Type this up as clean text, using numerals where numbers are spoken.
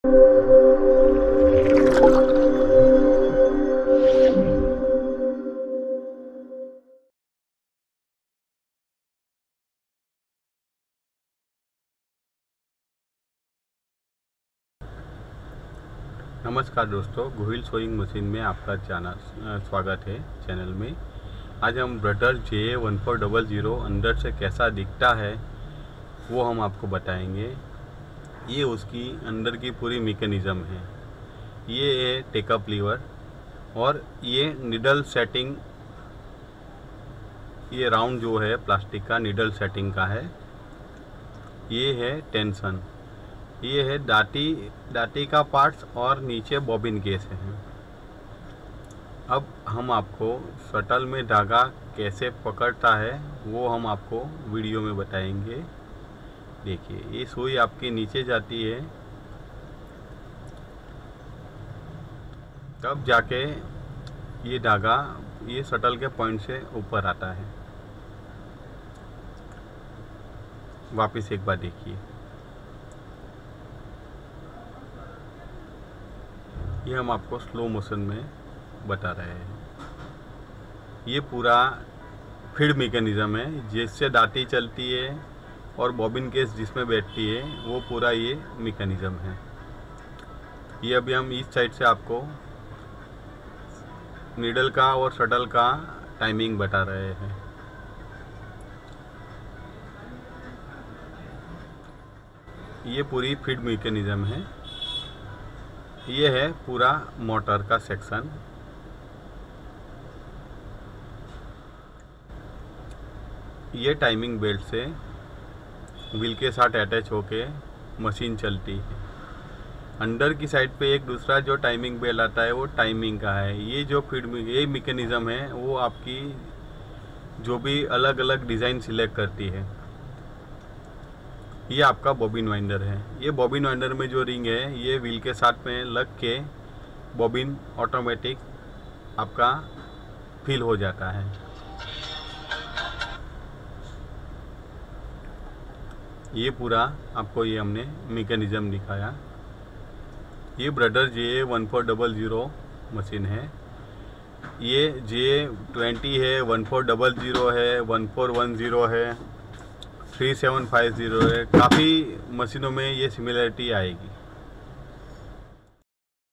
नमस्कार दोस्तों, Gohil sowing machine में आपका स्वागत है चैनल में। आज हम ब्रदर JA1400 अंदर से कैसा दिखता है वो हम आपको बताएंगे। ये उसकी अंदर की पूरी मैकेनिज़्म है। ये है टेकअप लीवर और ये निडल सेटिंग, ये राउंड जो है प्लास्टिक का निडल सेटिंग का है। ये है टेंशन, ये है दाती का पार्ट्स और नीचे बॉबिन केस है। अब हम आपको शटल में धागा कैसे पकड़ता है वो हम आपको वीडियो में बताएंगे। देखिए, ये सुई आपकी नीचे जाती है, तब जाके ये धागा ये शटल के पॉइंट से ऊपर आता है। वापस एक बार देखिए, ये हम आपको स्लो मोशन में बता रहे हैं। ये पूरा फीड मैकेनिज़्म है, जिससे दाती चलती है और बॉबिन केस जिसमें बैठती है, वो पूरा ये मैकेनिज़्म है। ये अभी हम इस साइड से आपको नीडल का और शटल का टाइमिंग बता रहे हैं। ये पूरी फीड मैकेनिज़्म है। ये है पूरा मोटर का सेक्शन। ये टाइमिंग बेल्ट से व्हील के साथ अटैच होके मशीन चलती है। अंदर की साइड पे एक दूसरा जो टाइमिंग बेल्ट आता है वो टाइमिंग का है। ये जो फीड ये मैकेनिज़्म है वो आपकी जो भी अलग अलग डिज़ाइन सिलेक्ट करती है। ये आपका बॉबिन वाइंडर है। ये बॉबिन वाइंडर में जो रिंग है ये व्हील के साथ में लग के बॉबिन ऑटोमेटिक आपका फिल हो जाता है। ये पूरा आपको ये हमने मैकेनिज़्म दिखाया। ये ब्रदर JA1400 मशीन है। ये JA20 है, 1400 है, 1410 है, 3750 है। काफ़ी मशीनों में ये सिमिलरिटी आएगी।